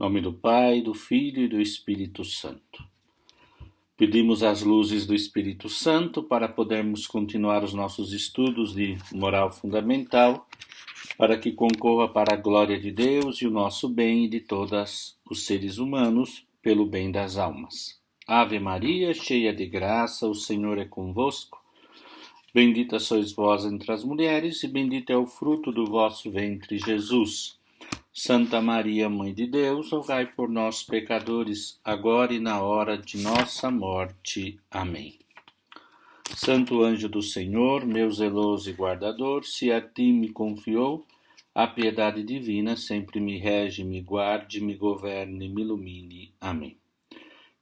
Em nome do Pai, do Filho e do Espírito Santo. Pedimos as luzes do Espírito Santo para podermos continuar os nossos estudos de moral fundamental, para que concorra para a glória de Deus e o nosso bem e de todos os seres humanos, pelo bem das almas. Ave Maria, cheia de graça, o Senhor é convosco. Bendita sois vós entre as mulheres, e bendito é o fruto do vosso ventre, Jesus. Santa Maria, Mãe de Deus, rogai por nós, pecadores, agora e na hora de nossa morte. Amém. Santo anjo do Senhor, meu zeloso e guardador, se a ti me confiou, a piedade divina sempre me rege, me guarde, me governe, me ilumine. Amém.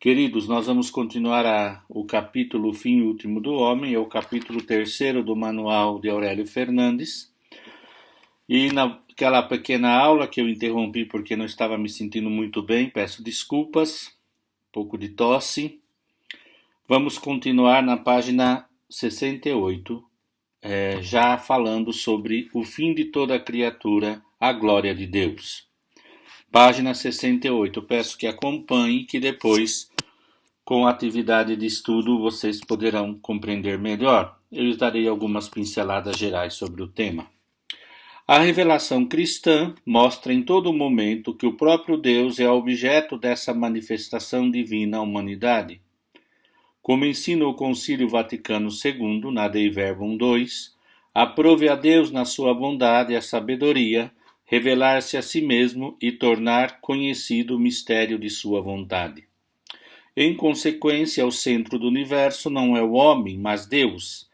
Queridos, nós vamos continuar o capítulo Fim Último do Homem, é o capítulo 3º do Manual de Aurélio Fernandes. E naquela pequena aula que eu interrompi porque não estava me sentindo muito bem, peço desculpas, um pouco de tosse. Vamos continuar na página 68, já falando sobre o fim de toda criatura, a glória de Deus. Página 68, peço que acompanhem, que depois, com a atividade de estudo, vocês poderão compreender melhor. Eu lhes darei algumas pinceladas gerais sobre o tema. A revelação cristã mostra em todo momento que o próprio Deus é objeto dessa manifestação divina à humanidade. Como ensina o Concílio Vaticano II, na Dei Verbum 2, aprove a Deus na sua bondade e a sabedoria revelar-se a si mesmo e tornar conhecido o mistério de sua vontade. Em consequência, o centro do universo não é o homem, mas Deus.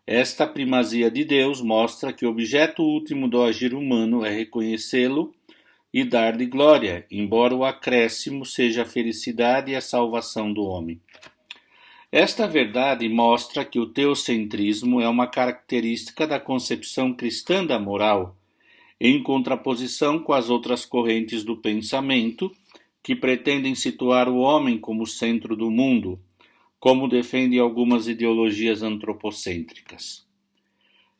Esta primazia de Deus mostra que o objeto último do agir humano é reconhecê-lo e dar-lhe glória, embora o acréscimo seja a felicidade e a salvação do homem. Esta verdade mostra que o teocentrismo é uma característica da concepção cristã da moral, em contraposição com as outras correntes do pensamento, que pretendem situar o homem como centro do mundo, como defendem algumas ideologias antropocêntricas.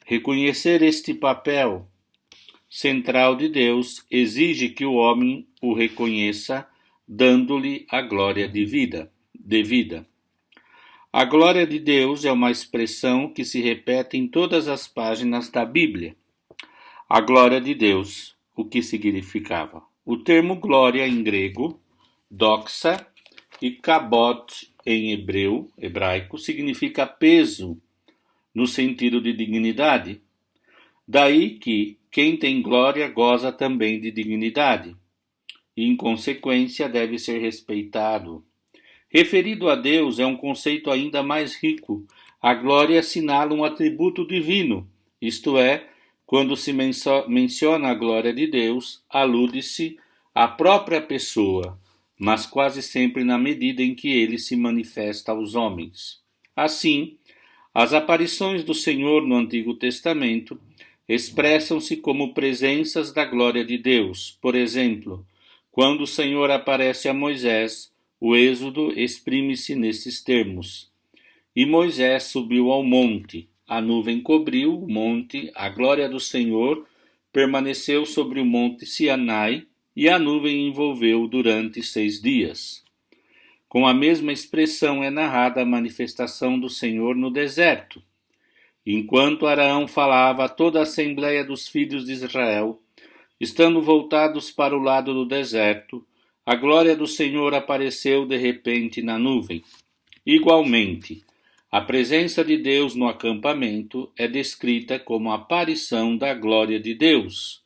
Reconhecer este papel central de Deus exige que o homem o reconheça, dando-lhe a glória devida. A glória de Deus é uma expressão que se repete em todas as páginas da Bíblia. A glória de Deus, o que significava? O termo glória em grego, doxa, e kabod em hebraico, significa peso, no sentido de dignidade. Daí que quem tem glória goza também de dignidade, e em consequência deve ser respeitado. Referido a Deus é um conceito ainda mais rico. A glória assinala um atributo divino, isto é, quando se menciona a glória de Deus, alude-se à própria pessoa, mas quase sempre na medida em que ele se manifesta aos homens. Assim, as aparições do Senhor no Antigo Testamento expressam-se como presenças da glória de Deus. Por exemplo, quando o Senhor aparece a Moisés, o Êxodo exprime-se nesses termos. E Moisés subiu ao monte, a nuvem cobriu o monte, a glória do Senhor permaneceu sobre o monte Sinai, e a nuvem envolveu durante 6 dias. Com a mesma expressão é narrada a manifestação do Senhor no deserto. Enquanto Araão falava a toda a assembleia dos filhos de Israel, estando voltados para o lado do deserto, a glória do Senhor apareceu de repente na nuvem. Igualmente, a presença de Deus no acampamento é descrita como a aparição da glória de Deus.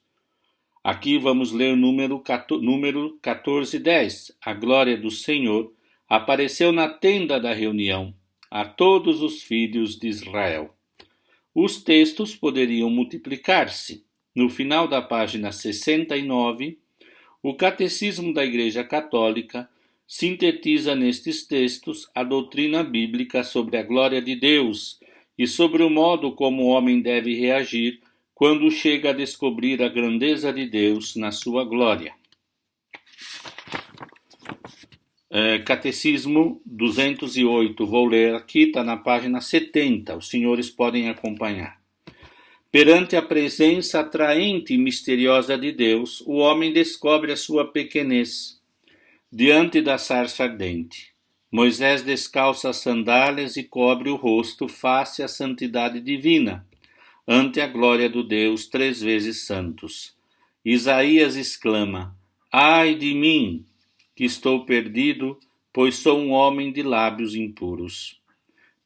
Aqui vamos ler número 14:10. A glória do Senhor apareceu na tenda da reunião a todos os filhos de Israel. Os textos poderiam multiplicar-se. No final da página 69, o Catecismo da Igreja Católica sintetiza nestes textos a doutrina bíblica sobre a glória de Deus e sobre o modo como o homem deve reagir quando chega a descobrir a grandeza de Deus na sua glória. Catecismo 208, vou ler aqui, está na página 70, os senhores podem acompanhar. Perante a presença atraente e misteriosa de Deus, o homem descobre a sua pequenez. diante da sarça ardente. Moisés descalça as sandálias e cobre o rosto face à santidade divina, ante a glória do Deus 3 vezes santos. Isaías exclama: Ai de mim, que estou perdido, pois sou um homem de lábios impuros.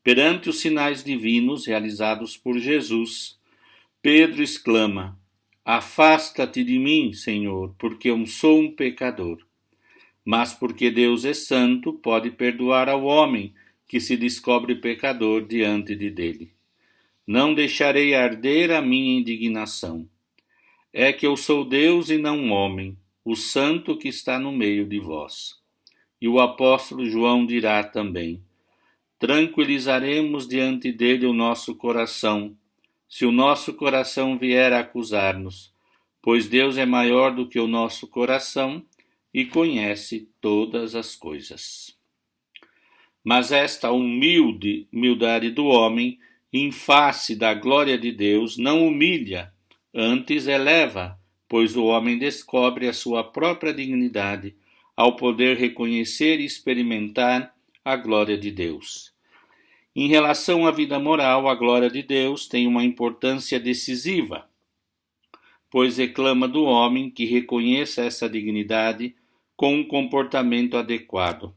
Perante os sinais divinos realizados por Jesus, Pedro exclama: Afasta-te de mim, Senhor, porque eu sou um pecador. Mas porque Deus é santo, pode perdoar ao homem que se descobre pecador diante dele. Não deixarei arder a minha indignação. É que eu sou Deus e não homem, o santo que está no meio de vós. E o apóstolo João dirá também: tranquilizaremos diante dele o nosso coração, se o nosso coração vier a acusar-nos, pois Deus é maior do que o nosso coração e conhece todas as coisas. Mas esta humildade do homem, em face da glória de Deus, não humilha, antes eleva, pois o homem descobre a sua própria dignidade ao poder reconhecer e experimentar a glória de Deus. Em relação à vida moral, a glória de Deus tem uma importância decisiva, pois reclama do homem que reconheça essa dignidade com um comportamento adequado.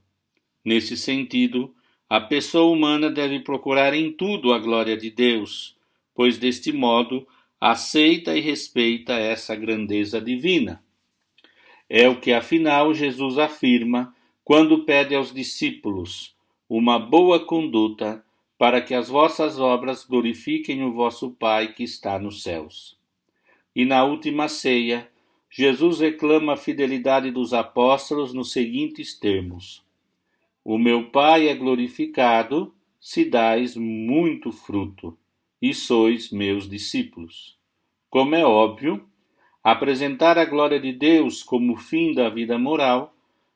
Nesse sentido, a pessoa humana deve procurar em tudo a glória de Deus, pois deste modo aceita e respeita essa grandeza divina. É o que afinal Jesus afirma quando pede aos discípulos uma boa conduta para que as vossas obras glorifiquem o vosso Pai que está nos céus. E na última ceia, Jesus reclama a fidelidade dos apóstolos nos seguintes termos: o meu Pai é glorificado se dais muito fruto, e sois meus discípulos. Como é óbvio, apresentar a glória de Deus como fim da vida moral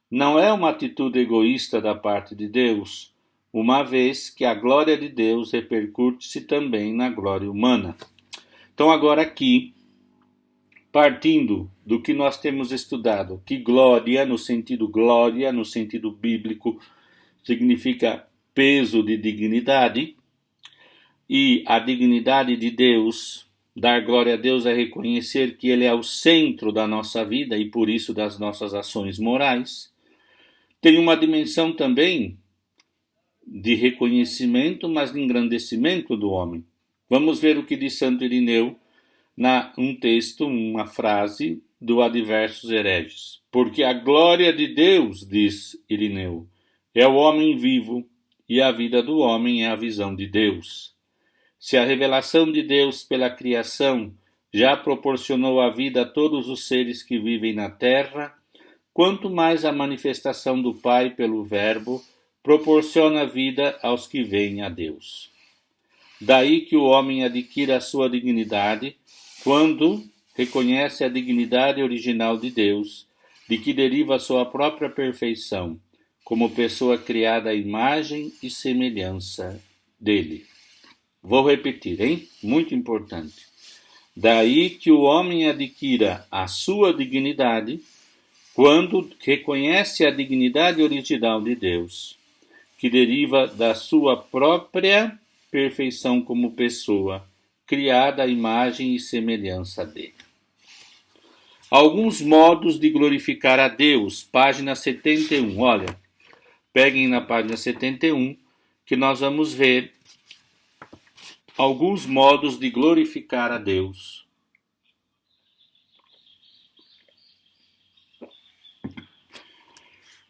não é uma atitude egoísta da parte de Deus, uma vez que a glória de Deus repercute-se também na glória humana. Então agora aqui, partindo do que nós temos estudado, que glória no sentido bíblico, significa peso de dignidade, e a dignidade de Deus, dar glória a Deus é reconhecer que Ele é o centro da nossa vida e por isso das nossas ações morais. Tem uma dimensão também de reconhecimento, mas de engrandecimento do homem. Vamos ver o que diz Santo Irineu um texto, uma frase do Adversos Hereges. Porque a glória de Deus, diz Irineu, é o homem vivo, e a vida do homem é a visão de Deus. Se a revelação de Deus pela criação já proporcionou a vida a todos os seres que vivem na terra, quanto mais a manifestação do Pai pelo Verbo proporciona vida aos que veem a Deus. Daí que o homem adquire a sua dignidade quando reconhece a dignidade original de Deus, de que deriva a sua própria perfeição, como pessoa criada à imagem e semelhança dele. Vou repetir, hein? Muito importante. Daí que o homem adquira a sua dignidade quando reconhece a dignidade original de Deus, que deriva da sua própria perfeição como pessoa, criada à imagem e semelhança dele. Alguns modos de glorificar a Deus, página 71. Olha, peguem na página 71, que nós vamos ver alguns modos de glorificar a Deus.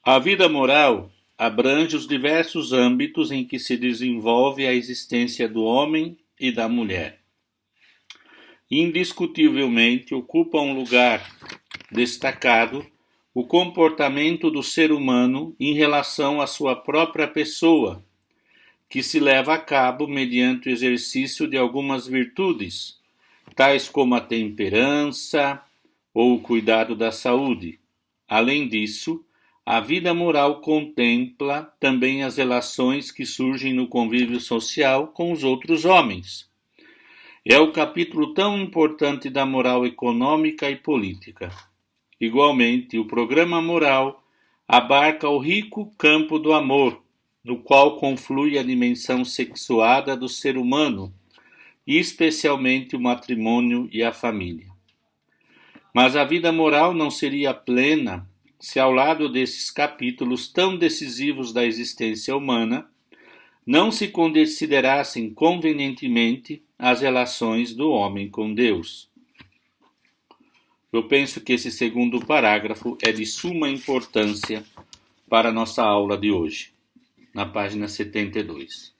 A vida moral abrange os diversos âmbitos em que se desenvolve a existência do homem e da mulher. Indiscutivelmente ocupa um lugar destacado o comportamento do ser humano em relação à sua própria pessoa, que se leva a cabo mediante o exercício de algumas virtudes, tais como a temperança ou o cuidado da saúde. Além disso, a vida moral contempla também as relações que surgem no convívio social com os outros homens. É o capítulo tão importante da moral econômica e política. Igualmente, o programa moral abarca o rico campo do amor, no qual conflui a dimensão sexuada do ser humano, e especialmente o matrimônio e a família. Mas a vida moral não seria plena se, ao lado desses capítulos tão decisivos da existência humana, não se considerassem convenientemente as relações do homem com Deus. Eu penso que esse segundo parágrafo é de suma importância para a nossa aula de hoje, na página 72.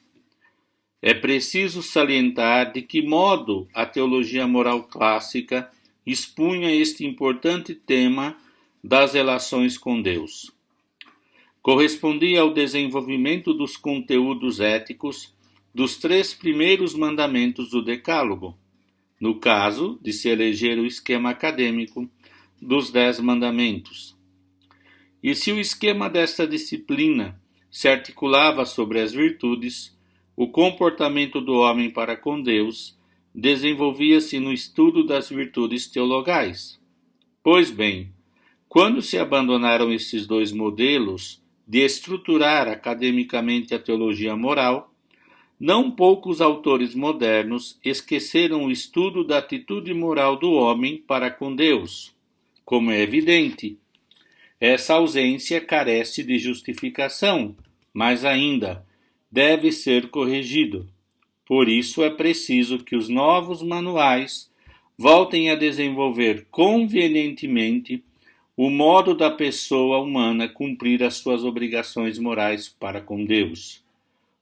É preciso salientar de que modo a teologia moral clássica expunha este importante tema das relações com Deus. Correspondia ao desenvolvimento dos conteúdos éticos dos 3 primeiros mandamentos do Decálogo, no caso de se eleger o esquema acadêmico dos 10 mandamentos. E se o esquema desta disciplina se articulava sobre as virtudes, o comportamento do homem para com Deus desenvolvia-se no estudo das virtudes teologais. Pois bem, quando se abandonaram esses 2 modelos de estruturar academicamente a teologia moral, não poucos autores modernos esqueceram o estudo da atitude moral do homem para com Deus. Como é evidente, essa ausência carece de justificação, mas ainda deve ser corrigido. Por isso é preciso que os novos manuais voltem a desenvolver convenientemente o modo da pessoa humana cumprir as suas obrigações morais para com Deus.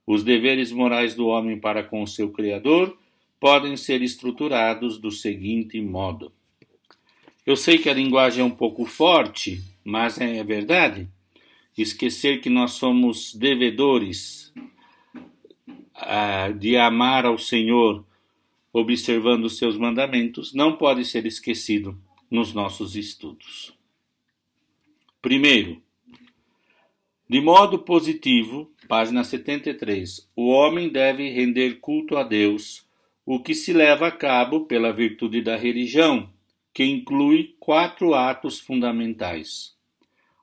Os deveres morais do homem para com o seu Criador podem ser estruturados do seguinte modo. Eu sei que a linguagem é um pouco forte, mas é verdade. Esquecer que nós somos devedores de amar ao Senhor observando os seus mandamentos não pode ser esquecido nos nossos estudos. Primeiro, de modo positivo, página 73, o homem deve render culto a Deus, o que se leva a cabo pela virtude da religião, que inclui 4 atos fundamentais: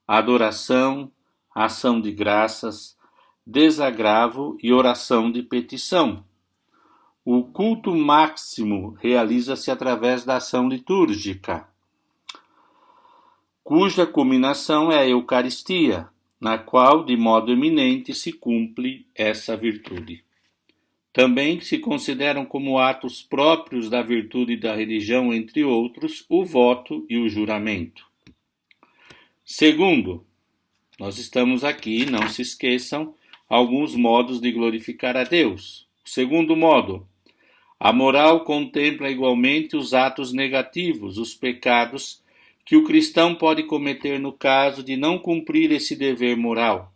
adoração, ação de graças, desagravo e oração de petição. O culto máximo realiza-se através da ação litúrgica, cuja culminação é a Eucaristia, na qual, de modo eminente, se cumpre essa virtude. Também se consideram como atos próprios da virtude da religião, entre outros, o voto e o juramento. Segundo, nós estamos aqui, não se esqueçam, alguns modos de glorificar a Deus. O segundo modo, a moral contempla igualmente os atos negativos, os pecados que o cristão pode cometer no caso de não cumprir esse dever moral.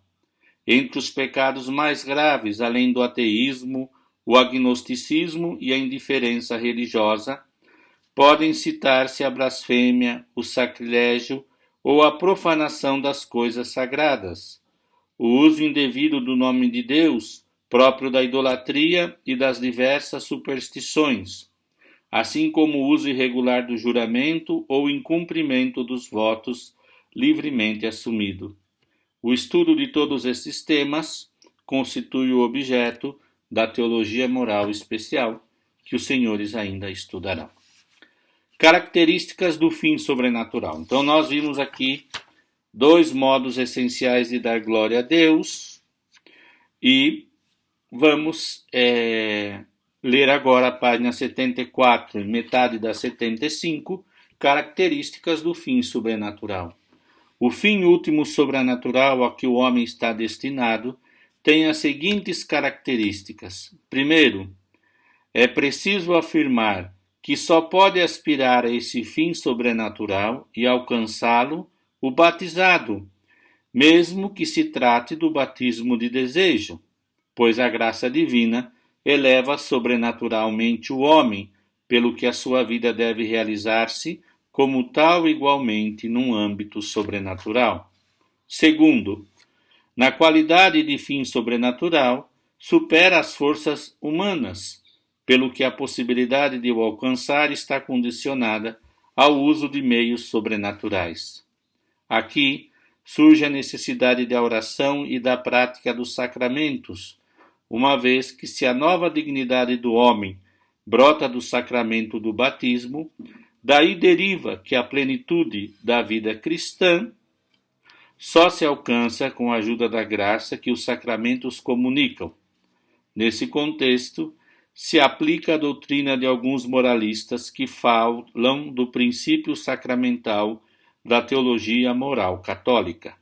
Entre os pecados mais graves, além do ateísmo, o agnosticismo e a indiferença religiosa, podem citar-se a blasfêmia, o sacrilégio ou a profanação das coisas sagradas, o uso indevido do nome de Deus, próprio da idolatria e das diversas superstições, assim como o uso irregular do juramento ou incumprimento dos votos livremente assumido. O estudo de todos esses temas constitui o objeto da teologia moral especial, que os senhores ainda estudarão. Características do fim sobrenatural. Então, nós vimos aqui 2 modos essenciais de dar glória a Deus e vamos ler agora a página 74 e metade da 75, características do fim sobrenatural. O fim último sobrenatural a que o homem está destinado tem as seguintes características. Primeiro, é preciso afirmar que só pode aspirar a esse fim sobrenatural e alcançá-lo o batizado, mesmo que se trate do batismo de desejo, pois a graça divina eleva sobrenaturalmente o homem, pelo que a sua vida deve realizar-se como tal igualmente num âmbito sobrenatural. Segundo, na qualidade de fim sobrenatural, supera as forças humanas, pelo que a possibilidade de o alcançar está condicionada ao uso de meios sobrenaturais. Aqui surge a necessidade da oração e da prática dos sacramentos, uma vez que se a nova dignidade do homem brota do sacramento do batismo, daí deriva que a plenitude da vida cristã só se alcança com a ajuda da graça que os sacramentos comunicam. Nesse contexto, se aplica a doutrina de alguns moralistas que falam do princípio sacramental da teologia moral católica.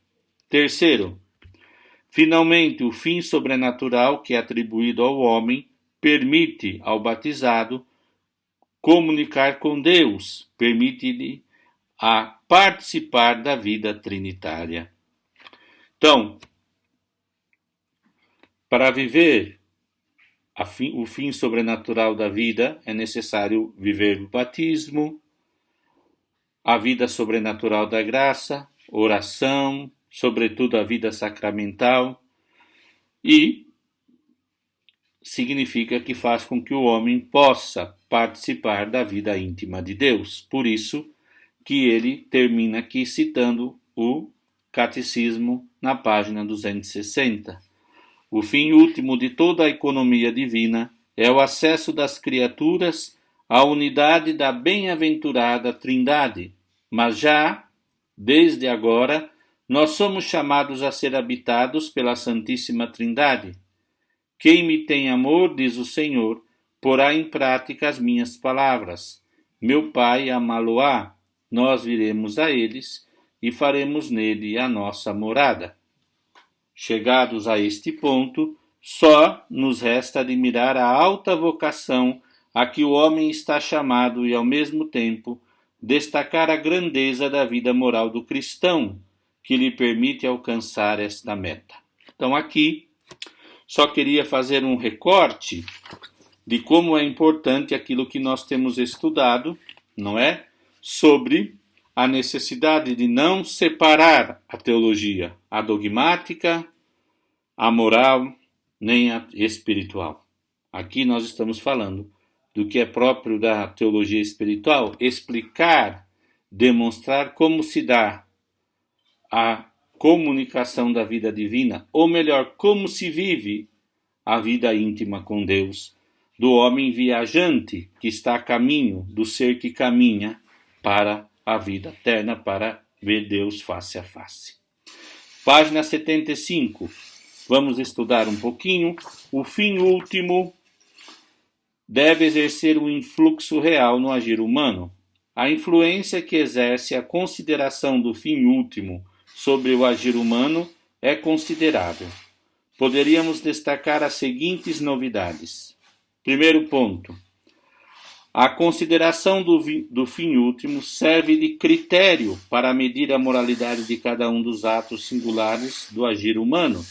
Terceiro, finalmente, o fim sobrenatural que é atribuído ao homem permite ao batizado comunicar com Deus, permite-lhe a participar da vida trinitária. Então, para viver o fim sobrenatural da vida, é necessário viver o batismo, a vida sobrenatural da graça, oração, sobretudo a vida sacramental, e significa que faz com que o homem possa participar da vida íntima de Deus. Por isso que ele termina aqui citando o Catecismo na página 260. O fim último de toda a economia divina é o acesso das criaturas à unidade da bem-aventurada Trindade, mas já, desde agora, nós somos chamados a ser habitados pela Santíssima Trindade. Quem me tem amor, diz o Senhor, porá em prática as minhas palavras. Meu Pai amá-lo-á, nós viremos a eles e faremos nele a nossa morada. Chegados a este ponto, só nos resta admirar a alta vocação a que o homem está chamado e, ao mesmo tempo, destacar a grandeza da vida moral do cristão, que lhe permite alcançar esta meta. Então, aqui, só queria fazer um recorte de como é importante aquilo que nós temos estudado, não é? Sobre a necessidade de não separar a teologia, a dogmática, a moral, nem a espiritual. Aqui nós estamos falando do que é próprio da teologia espiritual, explicar, demonstrar como se dá a comunicação da vida divina, ou melhor, como se vive a vida íntima com Deus, do homem viajante que está a caminho, do ser que caminha para a vida eterna, para ver Deus face a face. Página 75. Vamos estudar um pouquinho. O fim último deve exercer um influxo real no agir humano. A influência que exerce a consideração do fim último sobre o agir humano é considerável. Poderíamos destacar as seguintes novidades. Primeiro ponto. A consideração do fim último serve de critério para medir a moralidade de cada um dos atos singulares do agir humano.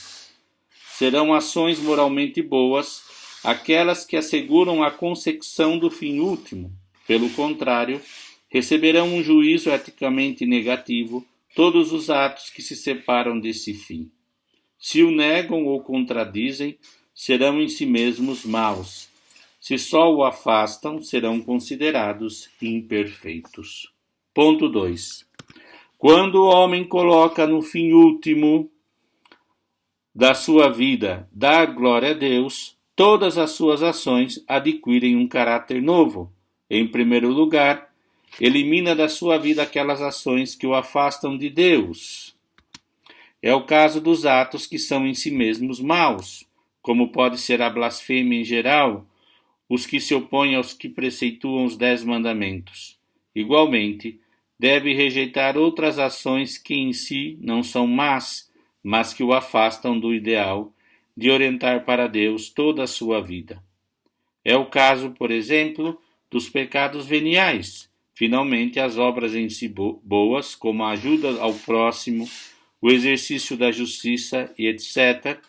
Serão ações moralmente boas aquelas que asseguram a consecução do fim último. Pelo contrário, receberão um juízo eticamente negativo todos os atos que se separam desse fim. Se o negam ou contradizem, serão em si mesmos maus. Se só o afastam, serão considerados imperfeitos. Ponto 2. Quando o homem coloca no fim último da sua vida dar glória a Deus, todas as suas ações adquirem um caráter novo. Em primeiro lugar, elimina da sua vida aquelas ações que o afastam de Deus. É o caso dos atos que são em si mesmos maus, como pode ser a blasfêmia em geral, os que se opõem aos que preceituam os 10 mandamentos. Igualmente, deve rejeitar outras ações que em si não são más, mas que o afastam do ideal de orientar para Deus toda a sua vida. É o caso, por exemplo, dos pecados veniais. Finalmente, as obras em si boas, como a ajuda ao próximo, o exercício da justiça e etc.,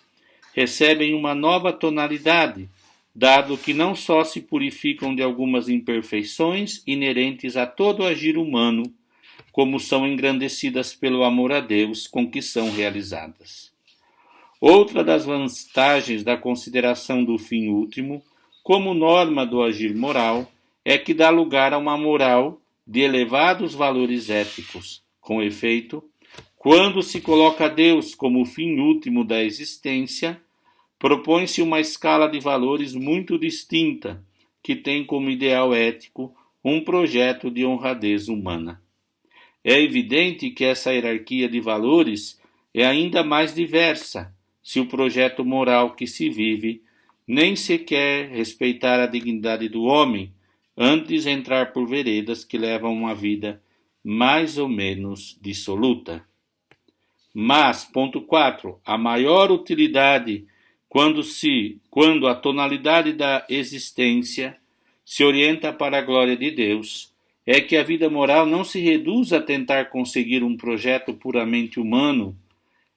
recebem uma nova tonalidade, dado que não só se purificam de algumas imperfeições inerentes a todo agir humano, como são engrandecidas pelo amor a Deus com que são realizadas. Outra das vantagens da consideração do fim último, como norma do agir moral, é que dá lugar a uma moral de elevados valores éticos. Com efeito, Quando se coloca Deus como o fim último da existência, propõe-se uma escala de valores muito distinta, que tem como ideal ético um projeto de honradez humana. É evidente que essa hierarquia de valores é ainda mais diversa, se o projeto moral que se vive nem sequer respeitar a dignidade do homem, antes entrar por veredas que levam uma vida mais ou menos dissoluta. Mas, ponto 4, a maior utilidade quando a tonalidade da existência se orienta para a glória de Deus, é que a vida moral não se reduz a tentar conseguir um projeto puramente humano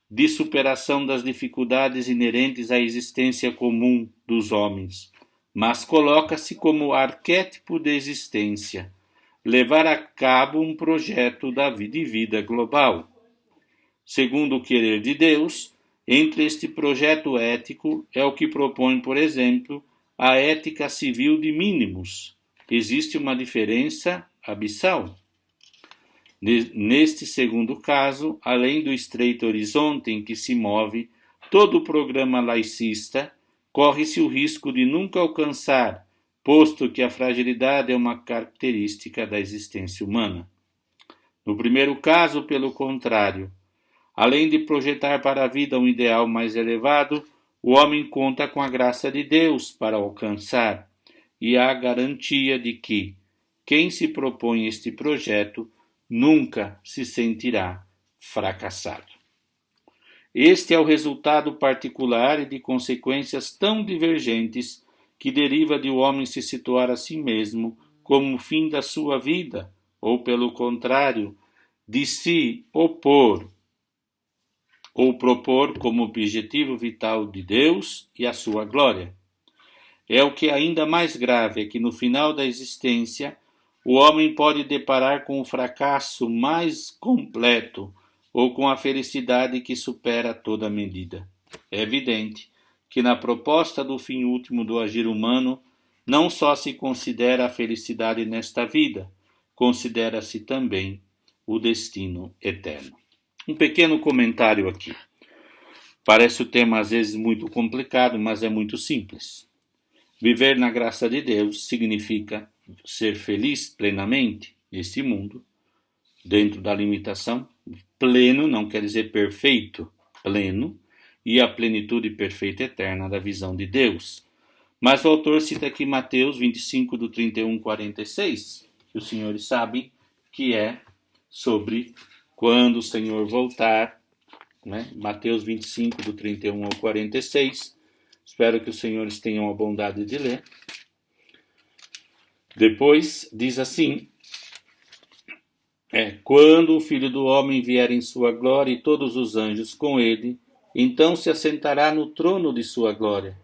de superação das dificuldades inerentes à existência comum dos homens, mas coloca-se como arquétipo de existência, levar a cabo um projeto de vida global. Segundo o querer de Deus, entre este projeto ético é o que propõe, por exemplo, a ética civil de mínimos. Existe uma diferença abissal. Neste segundo caso, além do estreito horizonte em que se move todo o programa laicista, corre-se o risco de nunca alcançar, posto que a fragilidade é uma característica da existência humana. No primeiro caso, pelo contrário, além de projetar para a vida um ideal mais elevado, o homem conta com a graça de Deus para alcançar, e há a garantia de que quem se propõe este projeto nunca se sentirá fracassado. Este é o resultado particular e de consequências tão divergentes que deriva de o homem se situar a si mesmo como o fim da sua vida, ou, pelo contrário, de se opor ou propor como objetivo vital de Deus e a sua glória. É o que é ainda mais grave, é que no final da existência o homem pode deparar com o fracasso mais completo ou com a felicidade que supera toda medida. É evidente que na proposta do fim último do agir humano não só se considera a felicidade nesta vida, considera-se também o destino eterno. Um pequeno comentário aqui. Parece o tema às vezes muito complicado, mas é muito simples. Viver na graça de Deus significa ser feliz plenamente neste mundo, dentro da limitação. Pleno não quer dizer perfeito, pleno, e a plenitude perfeita eterna da visão de Deus. Mas o autor cita aqui Mateus 25, do 31 ao 46, que os senhores sabem que é sobre quando o Senhor voltar, né? Mateus 25, do 31 ao 46. Espero que os senhores tenham a bondade de ler. Depois diz assim: quando o Filho do Homem vier em sua glória e todos os anjos com ele, então se assentará no trono de sua glória,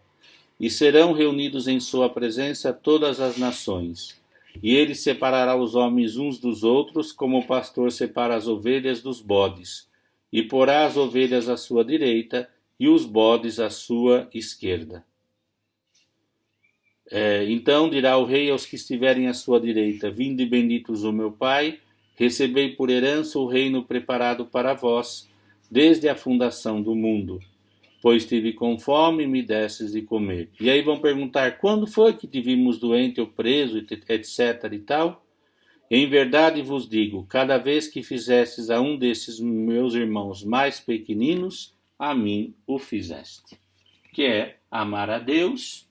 e serão reunidos em sua presença todas as nações. E ele separará os homens uns dos outros, como o pastor separa as ovelhas dos bodes, e porá as ovelhas à sua direita e os bodes à sua esquerda. Então dirá o rei aos que estiverem à sua direita: vinde benditos o meu Pai, recebei por herança o reino preparado para vós, desde a fundação do mundo. Pois tive com fome e me destes de comer. E aí vão perguntar: quando foi que te vimos doente ou preso, etc. e tal? Em verdade vos digo, cada vez que fizestes a um desses meus irmãos mais pequeninos, a mim o fizeste. Que é amar a Deus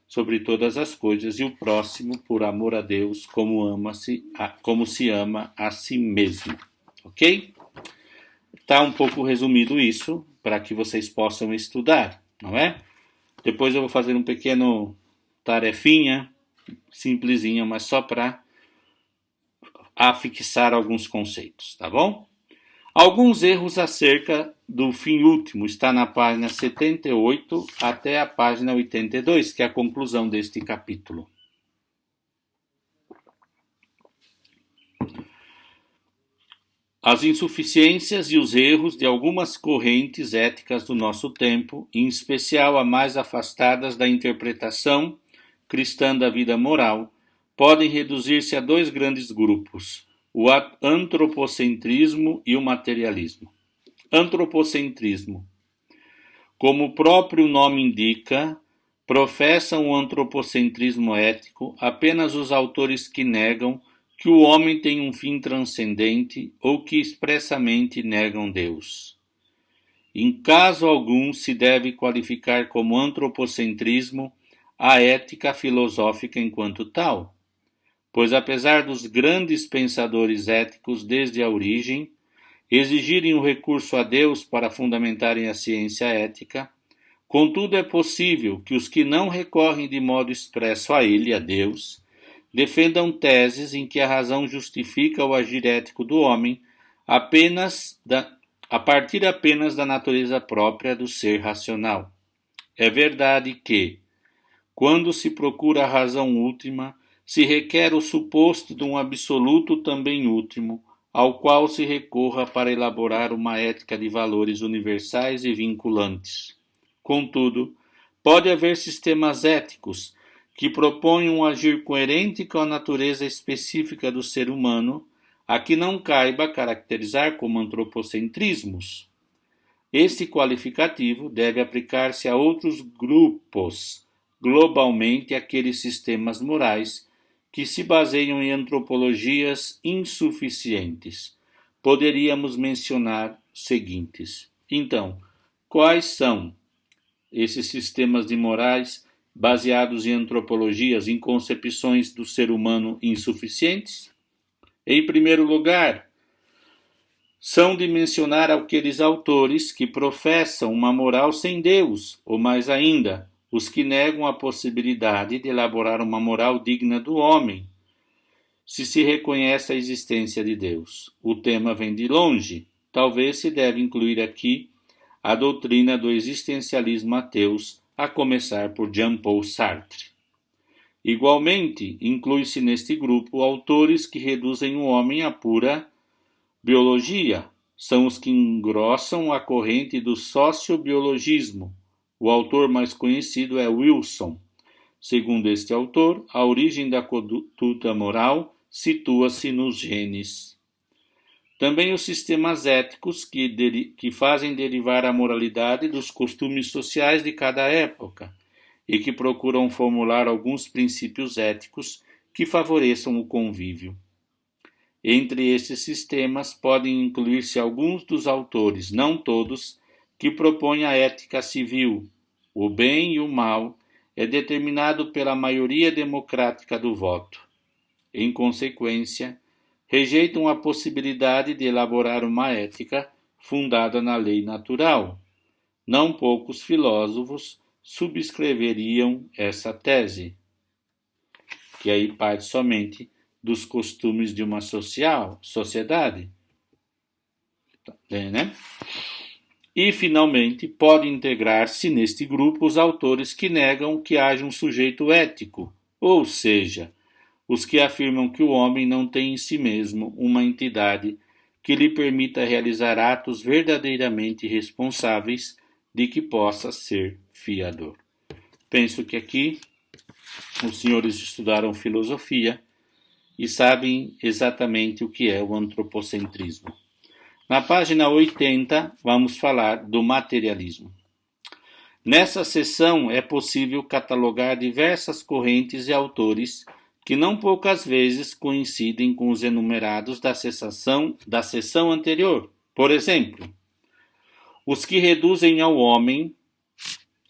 sobre todas as coisas e o próximo por amor a Deus, como se ama a si mesmo. Ok? Está um pouco resumido isso, para que vocês possam estudar, não é? Depois eu vou fazer um pequeno tarefinha, simplesinha, mas só para afixar alguns conceitos, tá bom? Alguns erros acerca do fim último está na página 78 até a página 82, que é a conclusão deste capítulo. As insuficiências e os erros de algumas correntes éticas do nosso tempo, em especial as mais afastadas da interpretação cristã da vida moral, podem reduzir-se a dois grandes grupos: o antropocentrismo e o materialismo. Antropocentrismo. Como o próprio nome indica, professam o antropocentrismo ético apenas os autores que negam que o homem tem um fim transcendente ou que expressamente negam Deus. Em caso algum se deve qualificar como antropocentrismo a ética filosófica enquanto tal, pois apesar dos grandes pensadores éticos desde a origem exigirem o recurso a Deus para fundamentarem a ciência ética, contudo é possível que os que não recorrem de modo expresso a ele, a Deus, defendam teses em que a razão justifica o agir ético do homem a partir apenas da natureza própria do ser racional. É verdade que, quando se procura a razão última, se requer o suposto de um absoluto também último, ao qual se recorra para elaborar uma ética de valores universais e vinculantes. Contudo, pode haver sistemas éticos que propõem um agir coerente com a natureza específica do ser humano, a que não caiba caracterizar como antropocentrismos. Esse qualificativo deve aplicar-se a outros grupos, globalmente aqueles sistemas morais que se baseiam em antropologias insuficientes. Poderíamos mencionar os seguintes. Então, quais são esses sistemas de morais baseados em antropologias, em concepções do ser humano insuficientes? Em primeiro lugar, são de mencionar aqueles autores que professam uma moral sem Deus, ou mais ainda, os que negam a possibilidade de elaborar uma moral digna do homem, se reconhece a existência de Deus. O tema vem de longe. Talvez se deve incluir aqui a doutrina do existencialismo ateus, a começar por Jean-Paul Sartre. Igualmente, inclui-se neste grupo autores que reduzem o homem à pura biologia. São os que engrossam a corrente do sociobiologismo. O autor mais conhecido é Wilson. Segundo este autor, a origem da conduta moral situa-se nos genes. Também os sistemas éticos que fazem derivar a moralidade dos costumes sociais de cada época e que procuram formular alguns princípios éticos que favoreçam o convívio. Entre estes sistemas podem incluir-se alguns dos autores, não todos, que propõe a ética civil. O bem e o mal é determinado pela maioria democrática do voto. Em consequência, rejeitam a possibilidade de elaborar uma ética fundada na lei natural. Não poucos filósofos subscreveriam essa tese, que aí parte somente dos costumes de uma sociedade. Né? E, finalmente, pode integrar-se neste grupo os autores que negam que haja um sujeito ético, ou seja, os que afirmam que o homem não tem em si mesmo uma entidade que lhe permita realizar atos verdadeiramente responsáveis de que possa ser fiador. Penso que aqui os senhores estudaram filosofia e sabem exatamente o que é o antropocentrismo. Na página 80, vamos falar do materialismo. Nessa seção é possível catalogar diversas correntes e autores que não poucas vezes coincidem com os enumerados da seção anterior. Por exemplo, os que reduzem ao homem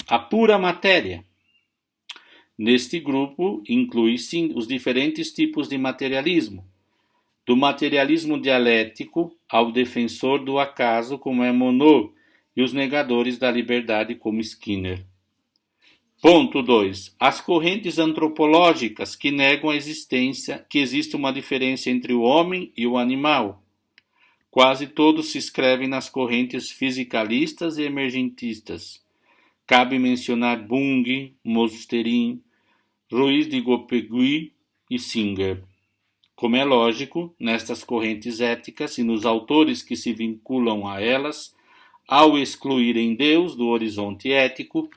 a pura matéria. Neste grupo inclui-se os diferentes tipos de materialismo, do materialismo dialético ao defensor do acaso, como é Monod, e os negadores da liberdade, como Skinner. Ponto 2. As correntes antropológicas que negam a existência, que existe uma diferença entre o homem e o animal. Quase todos se inscrevem nas correntes fisicalistas e emergentistas. Cabe mencionar Bung, Mosterin, Ruiz de Gopegui e Singer. Como é lógico, nestas correntes éticas e nos autores que se vinculam a elas, ao excluírem Deus do horizonte ético,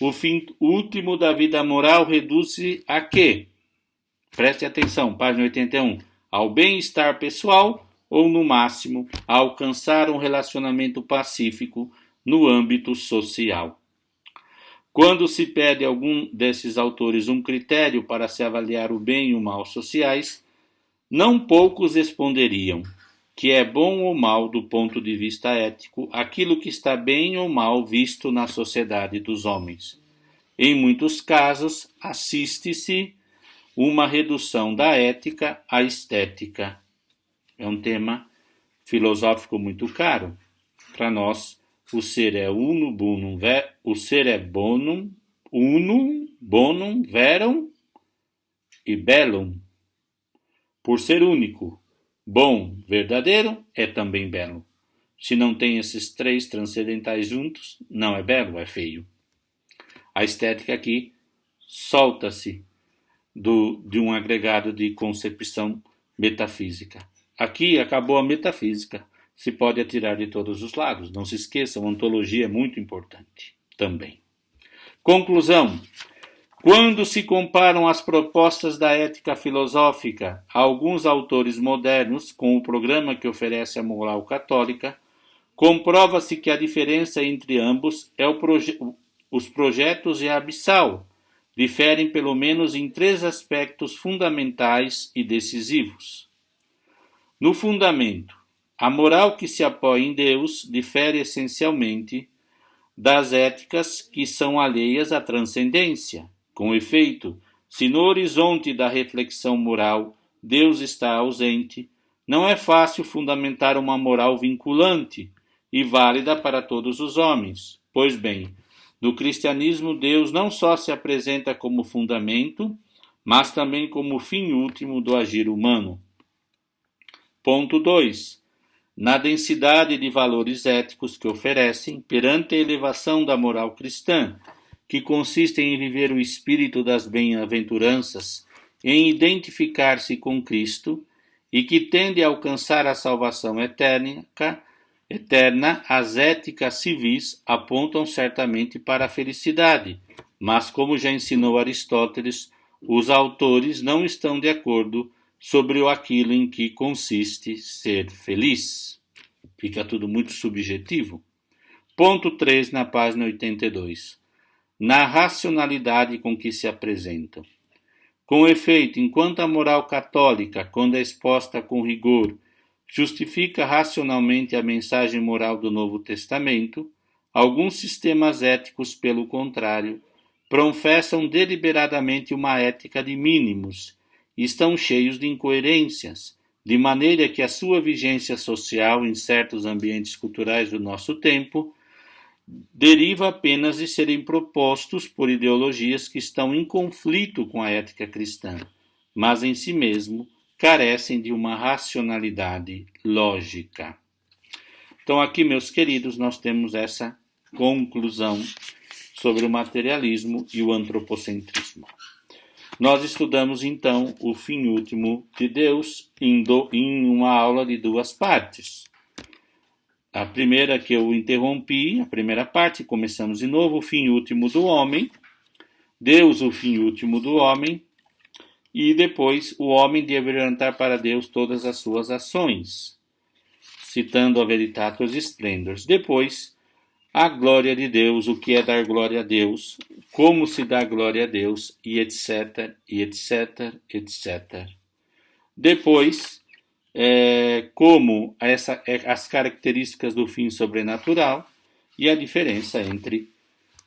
o fim último da vida moral reduz-se a quê? Preste atenção, página 81. Ao bem-estar pessoal ou, no máximo, a alcançar um relacionamento pacífico no âmbito social. Quando se pede a algum desses autores um critério para se avaliar o bem e o mal sociais, não poucos responderiam que é bom ou mal do ponto de vista ético aquilo que está bem ou mal visto na sociedade dos homens. Em muitos casos, assiste-se uma redução da ética à estética. É um tema filosófico muito caro. Para nós, o ser é o ser é bonum, unum, bonum, verum e bellum. Por ser único, bom, verdadeiro, é também belo. Se não tem esses três transcendentais juntos, não é belo, é feio. A estética aqui solta-se de um agregado de concepção metafísica. Aqui acabou a metafísica. Se pode atirar de todos os lados. Não se esqueçam, a ontologia é muito importante também. Conclusão. Quando se comparam as propostas da ética filosófica a alguns autores modernos com o programa que oferece a moral católica, comprova-se que a diferença entre ambos é os projetos e a abissal. Diferem pelo menos em 3 aspectos fundamentais e decisivos. No fundamento, a moral que se apoia em Deus difere essencialmente das éticas que são alheias à transcendência. Com efeito, se no horizonte da reflexão moral Deus está ausente, não é fácil fundamentar uma moral vinculante e válida para todos os homens. Pois bem, no cristianismo Deus não só se apresenta como fundamento, mas também como fim último do agir humano. Ponto 2. Na densidade de valores éticos que oferecem, perante a elevação da moral cristã, que consiste em viver o espírito das bem-aventuranças, em identificar-se com Cristo, e que tende a alcançar a salvação eterna, as éticas civis apontam certamente para a felicidade, mas, como já ensinou Aristóteles, os autores não estão de acordo sobre aquilo em que consiste ser feliz. Fica tudo muito subjetivo. Ponto 3, na página 82. Na racionalidade com que se apresentam. Com efeito, enquanto a moral católica, quando é exposta com rigor, justifica racionalmente a mensagem moral do Novo Testamento, alguns sistemas éticos, pelo contrário, professam deliberadamente uma ética de mínimos e estão cheios de incoerências, de maneira que a sua vigência social em certos ambientes culturais do nosso tempo deriva apenas de serem propostos por ideologias que estão em conflito com a ética cristã, mas em si mesmo carecem de uma racionalidade lógica. Então aqui, meus queridos, nós temos essa conclusão sobre o materialismo e o antropocentrismo. Nós estudamos, então, o fim último de Deus em uma aula de 2 partes. A primeira que eu interrompi, a primeira parte, começamos de novo, o fim último do homem, Deus, o fim último do homem, e depois o homem deve orientar para Deus todas as suas ações, citando a Veritatis Splendor. Depois, a glória de Deus, o que é dar glória a Deus, como se dá glória a Deus, e etc, e etc, etc. Depois, como as características do fim sobrenatural e a diferença entre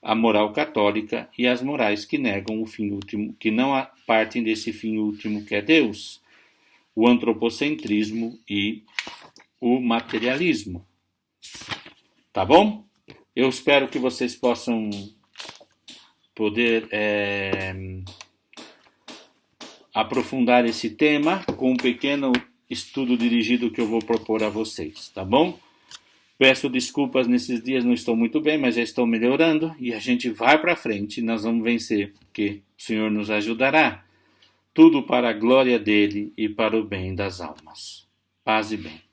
a moral católica e as morais que negam o fim último, que não partem desse fim último que é Deus, o antropocentrismo e o materialismo. Tá bom? Eu espero que vocês possam poder aprofundar esse tema com um pequeno estudo dirigido que eu vou propor a vocês, tá bom? Peço desculpas, nesses dias não estou muito bem, mas já estou melhorando e a gente vai para frente, nós vamos vencer, porque o Senhor nos ajudará. Tudo para a glória dele e para o bem das almas. Paz e bem.